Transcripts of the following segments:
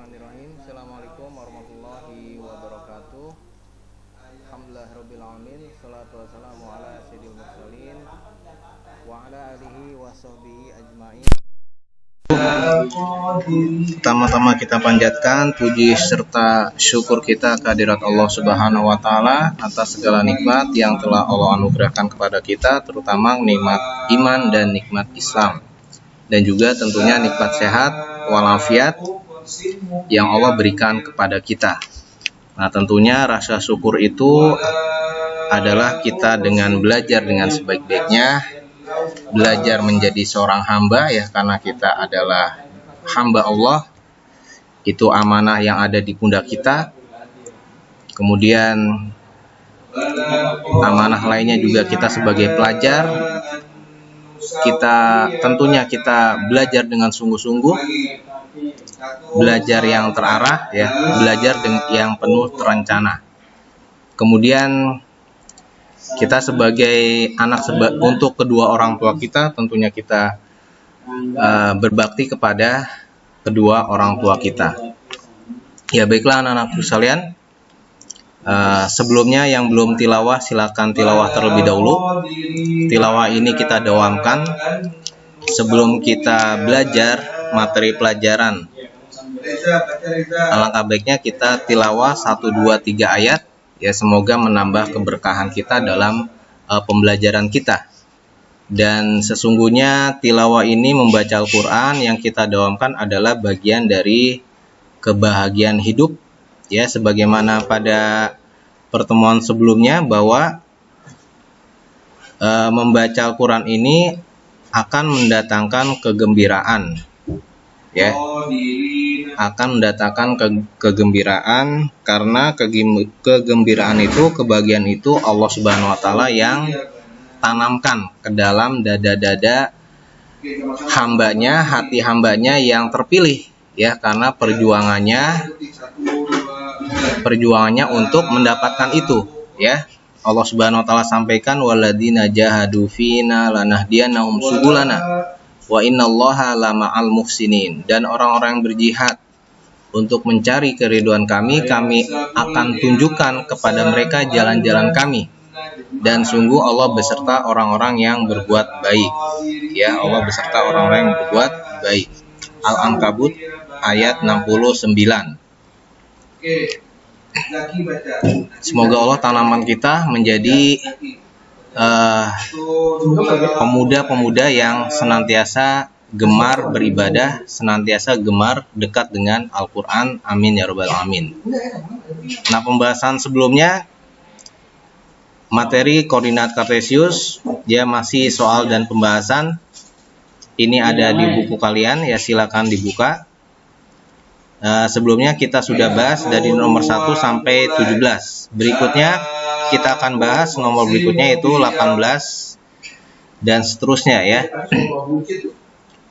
Bismillahirrahmanirrahim. Assalamualaikum warahmatullahi wabarakatuh. Alhamdulillahirabbil alamin. Shalatu wassalamu ala sayyidil mursalin wa ala alihi washabbihi ajmain. Pertama-tama kita panjatkan puji serta syukur kita kehadirat Allah Subhanahu wa taala atas segala nikmat yang telah Allah anugerahkan kepada kita, terutama nikmat iman dan nikmat Islam. Dan juga tentunya nikmat sehat walafiat yang Allah berikan kepada kita. Nah, tentunya rasa syukur itu adalah kita dengan belajar dengan sebaik-baiknya, belajar menjadi seorang hamba ya, karena kita adalah hamba Allah. Itu amanah yang ada di pundak kita. Kemudian amanah lainnya juga kita sebagai pelajar. Tentunya kita belajar dengan sungguh-sungguh, belajar yang terarah ya, belajar yang penuh terencana. Kemudian kita sebagai anak untuk kedua orang tua kita, tentunya kita berbakti kepada kedua orang tua kita. Ya baiklah anak-anakku sekalian, sebelumnya yang belum tilawah silakan tilawah terlebih dahulu. Tilawah ini kita dawamkan sebelum kita belajar materi pelajaran. Alangkah baiknya kita tilawah 1, 2, 3 ayat ya, semoga menambah keberkahan kita dalam pembelajaran kita. Dan sesungguhnya tilawah ini membaca Al-Quran yang kita dawamkan adalah bagian dari kebahagiaan hidup ya, sebagaimana pada pertemuan sebelumnya bahwa membaca Al-Quran ini akan mendatangkan kegembiraan ya, akan mendatangkan kegembiraan, karena kegembiraan itu, kebahagiaan itu Allah Subhanahu wa taala yang tanamkan ke dalam dada-dada hambanya, hati hambanya yang terpilih ya, karena perjuangannya untuk mendapatkan itu ya. Allah Subhanahu wa taala sampaikan, walladzina jahadu fina lanahdiyanahum subulana wa innallaha lama'al muhsinin. Dan orang-orang yang berjihad untuk mencari keridhaan kami akan tunjukkan kepada mereka jalan-jalan kami. Dan sungguh Allah beserta orang-orang yang berbuat baik. Ya, Allah beserta orang-orang yang berbuat baik. Al-Ankabut ayat 69. Semoga Allah tanaman kita menjadi pemuda-pemuda yang senantiasa gemar beribadah, senantiasa gemar dekat dengan Al-Quran. Amin ya rabbal alamin. Nah, pembahasan sebelumnya materi koordinat kartesius dia masih soal dan pembahasan. Ini ada di buku kalian ya, silakan dibuka. Sebelumnya kita sudah bahas dari nomor 1 sampai 17. Berikutnya kita akan bahas nomor berikutnya, yaitu 18 dan seterusnya ya.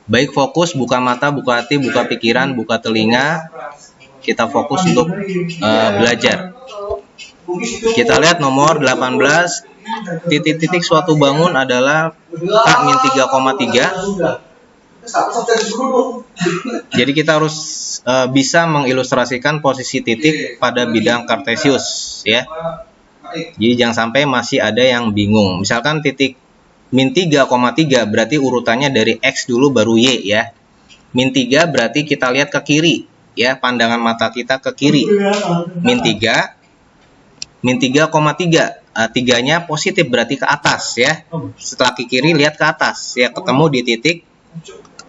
Baik, fokus, buka mata, buka hati, buka pikiran, buka telinga. Kita fokus untuk belajar. Kita lihat nomor 18. Titik-titik suatu bangun adalah K-3,3. Jadi kita harus bisa mengilustrasikan posisi titik pada bidang kartesius ya. Jadi jangan sampai masih ada yang bingung. Misalkan titik min 3,3 berarti urutannya dari X dulu baru Y ya. Min 3 berarti kita lihat ke kiri ya, pandangan mata kita ke kiri. Min 3, min 3,3, 3-nya positif berarti ke atas ya. Setelah ke kiri lihat ke atas ya, ketemu di titik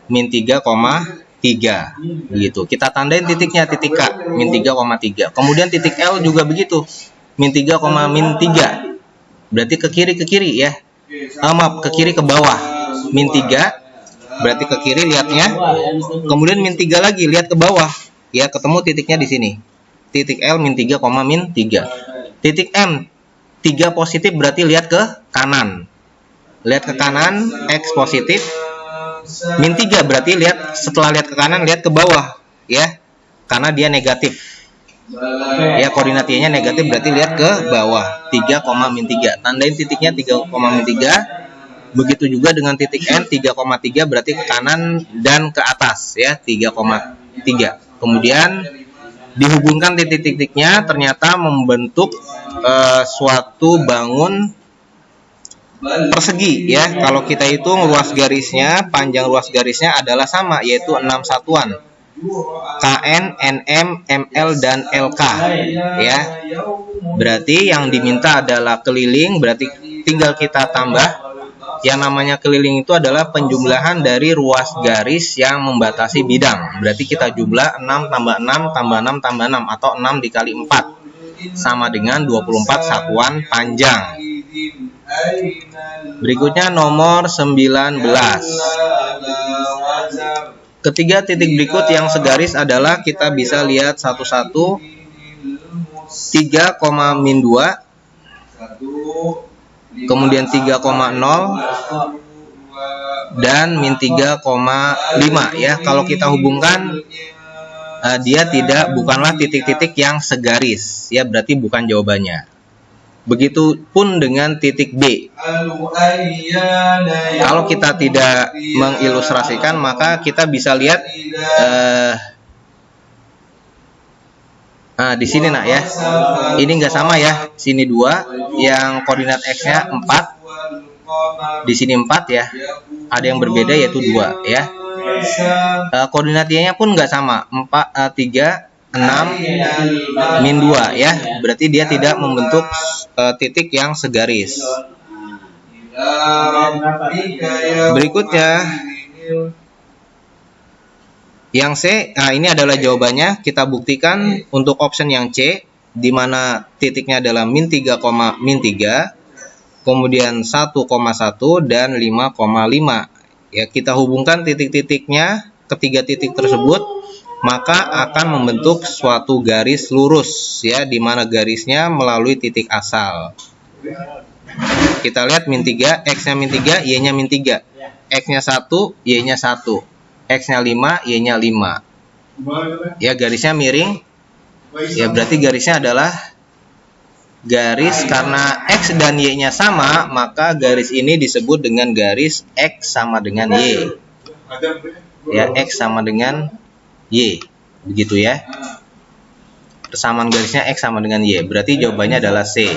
min 3,3 begitu. Kita tandain titiknya, titik K min 3,3. Kemudian titik L juga begitu. Min 3, min 3 berarti ke kiri ya. Maaf, ke kiri ke bawah. Min 3 berarti ke kiri lihatnya. Kemudian min 3 lagi lihat ke bawah ya, ketemu titiknya di sini. Titik L min 3, min 3. Titik M 3 positif berarti lihat ke kanan. Lihat ke kanan, X positif. Min 3 berarti setelah lihat ke kanan lihat ke bawah ya, karena dia negatif. Ya, koordinatnya negatif berarti lihat ke bawah. 3, min 3. Tandain titiknya 3, min 3. Begitu juga dengan titik N 3,3 berarti ke kanan dan ke atas ya, 3,3. Kemudian dihubungkan titik-titiknya ternyata membentuk suatu bangun persegi ya. Kalau kita hitung ruas garisnya, panjang ruas garisnya adalah sama, yaitu 6 satuan. KN, NM, ML, dan LK ya. Berarti yang diminta adalah keliling, berarti tinggal kita tambah. Yang namanya keliling itu adalah penjumlahan dari ruas garis yang membatasi bidang. Berarti kita jumlah 6 tambah 6 tambah 6 tambah 6 atau 6 dikali 4 sama dengan 24 satuan panjang. Berikutnya nomor 19. Ketiga titik berikut yang segaris adalah kita bisa lihat satu-satu. 3, min 2, kemudian 3,0 dan min 3,5 ya. Kalau kita hubungkan dia bukanlah titik-titik yang segaris ya, berarti bukan jawabannya. Begitupun dengan titik B. Kalau kita tidak mengilustrasikan, maka kita bisa lihat di sini nak ya. Ini enggak sama ya. Sini 2, yang koordinat X-nya 4. Di sini 4 ya. Ada yang berbeda yaitu 2 ya. Koordinat Y-nya pun enggak sama. 4, 3, 6, min 2 ya. Berarti dia tidak membentuk titik yang segaris. Berikutnya yang C, ini adalah jawabannya. Kita buktikan untuk option yang C, di mana titiknya adalah min 3, min 3, kemudian 1,1 dan 5,5. Ya, kita hubungkan titik-titiknya, ketiga titik tersebut, maka akan membentuk suatu garis lurus ya, di mana garisnya melalui titik asal. Kita lihat min 3, X-nya min 3, Y-nya min 3. X-nya 1, Y-nya 1. X-nya 5, Y-nya 5. Ya, garisnya miring. Ya, berarti garisnya adalah garis, karena X dan Y-nya sama, maka garis ini disebut dengan garis X sama dengan Y. Ya, X sama dengan Y. Begitu ya. Persamaan garisnya X sama dengan Y. Berarti jawabannya adalah C.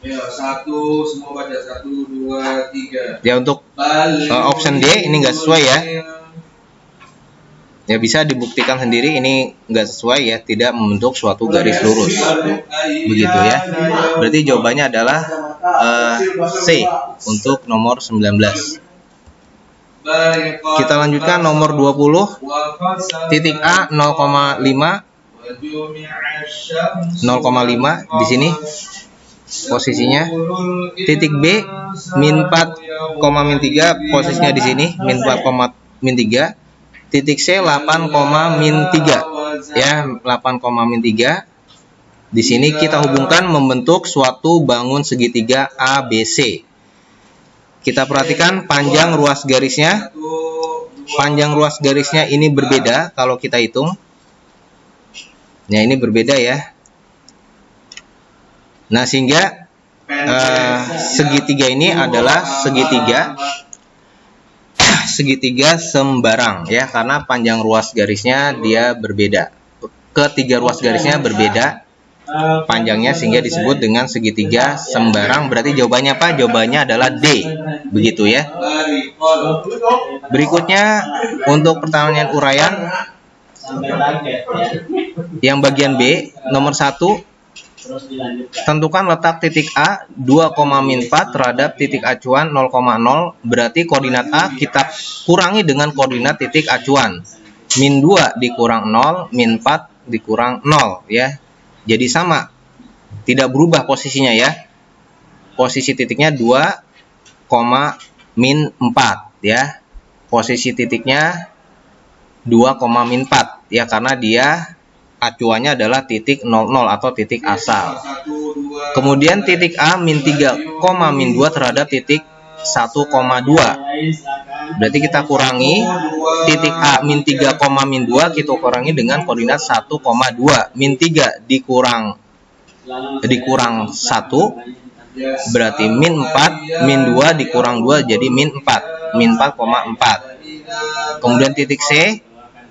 Ya, 1, semua baca 1, 2, 3. Ya, untuk option D ini enggak sesuai ya. Ya, bisa dibuktikan sendiri, ini enggak sesuai ya, tidak membentuk suatu garis lurus. Begitu ya. Berarti jawabannya adalah C untuk nomor 19. Kita lanjutkan nomor 20. Titik A 0,5 di sini posisinya. Titik B min 4, min 3 posisinya di sini, min 4, min 3. Titik C 8, min 3 ya, 8, min 3. Di sini kita hubungkan membentuk suatu bangun segitiga ABC. Kita perhatikan panjang ruas garisnya. Panjang ruas garisnya ini berbeda kalau kita hitung. Nah, ini berbeda ya. Nah, sehingga segitiga ini adalah segitiga sembarang ya, karena panjang ruas garisnya dia berbeda. Ketiga ruas garisnya berbeda panjangnya, sehingga disebut dengan segitiga sembarang. Berarti jawabannya apa? Jawabannya adalah D. Begitu ya. Berikutnya untuk pertanyaan uraian yang bagian B, nomor 1. Tentukan letak titik A 2, min 4 terhadap titik acuan 0,0. Berarti koordinat A kita kurangi dengan koordinat titik acuan. Min 2 dikurang 0, min 4 dikurang 0 ya. Jadi sama, tidak berubah posisinya ya. Posisi titiknya 2, min 4 ya. Posisi titiknya 2, min 4 ya, karena dia acuannya adalah titik 00 atau titik asal. Kemudian titik A min 3, min 2 terhadap titik 1,2. Berarti kita kurangi titik A min 3, min 2 kita kurangi dengan koordinat 1,2. Min 3 dikurang 1 berarti min 4, min 2 dikurang 2 jadi min 4, min 4,4. Kemudian titik C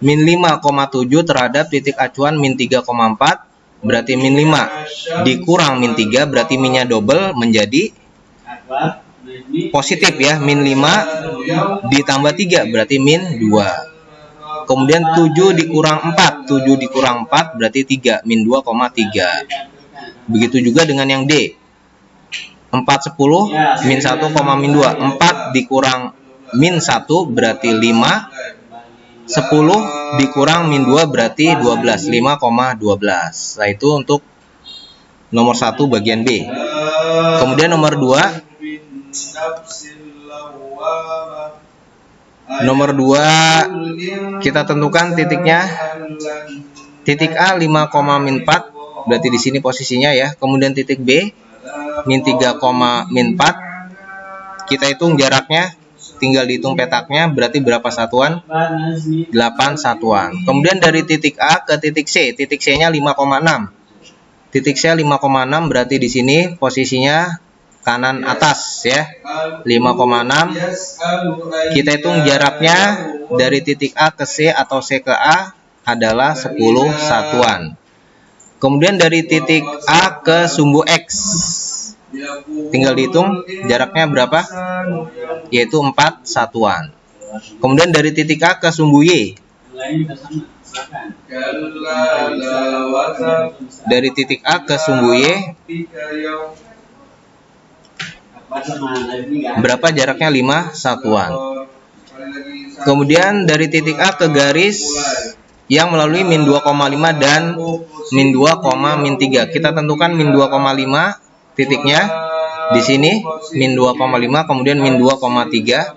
min 5,7 terhadap titik acuan min 3,4, berarti min 5 dikurang min 3, berarti minnya double menjadi positif ya, min 5 ditambah 3 berarti min 2. Kemudian 7 dikurang 4, 7 dikurang 4 berarti 3, min 2,3. Begitu juga dengan yang D. 4 10 min 1, min 2. 4 dikurang min 1 berarti 5. 10 dikurang min 2 berarti 12, 5,12. Nah, itu untuk nomor 1 bagian B. Kemudian nomor 2. Nomor 2 kita tentukan titiknya. Titik A 5,4 berarti di sini posisinya ya. Kemudian titik B min 3, min 4. Kita hitung jaraknya, tinggal dihitung petaknya, berarti berapa satuan? 8 satuan. Kemudian dari titik A ke titik C, titik C-nya 5,6. Titik C 5,6 berarti di sini posisinya kanan atas ya. 5,6. Kita hitung jaraknya dari titik A ke C atau C ke A adalah 10 satuan. Kemudian dari titik A ke sumbu X, tinggal dihitung jaraknya berapa, yaitu 4 satuan. Kemudian dari titik A ke sumbu Y, dari titik A ke sumbu Y berapa jaraknya? 5 satuan. Kemudian dari titik A ke garis yang melalui min 2,5 dan min 2, min 3. Kita tentukan min 2,5 titiknya di sini min 2,5, kemudian min 2,3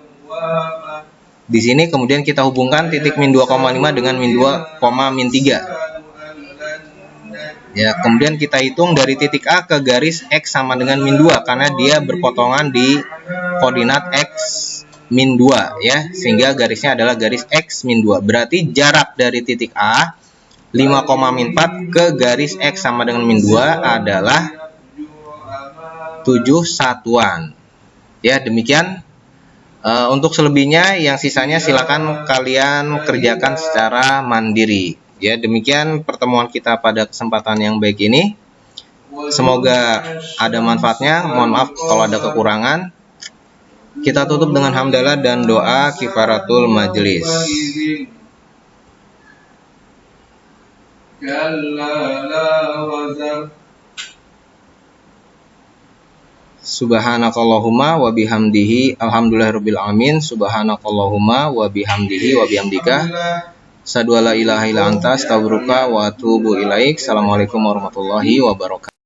di sini, kemudian kita hubungkan titik min 2,5 dengan min 2, min 3. Ya, kemudian kita hitung dari titik A ke garis X sama dengan min 2 karena dia berpotongan di koordinat X min 2 ya, sehingga garisnya adalah garis X min 2. Berarti jarak dari titik A 5,4 ke garis X sama dengan min 2 adalah 7 satuan. Ya, demikian. Untuk selebihnya yang sisanya silakan kalian kerjakan secara mandiri. Ya, demikian pertemuan kita pada kesempatan yang baik ini. Semoga ada manfaatnya. Mohon maaf kalau ada kekurangan. Kita tutup dengan hamdalah dan doa kifaratul majelis. Subhanakallahumma wa bihamdihi alhamdulillahirabbil alamin. Subhanakallahumma wa bihamdihi wa bihamdika asyhadu alla ilaha illa anta astaghfiruka wa atubu ilaik. Assalamualaikum warahmatullahi wabarakatuh.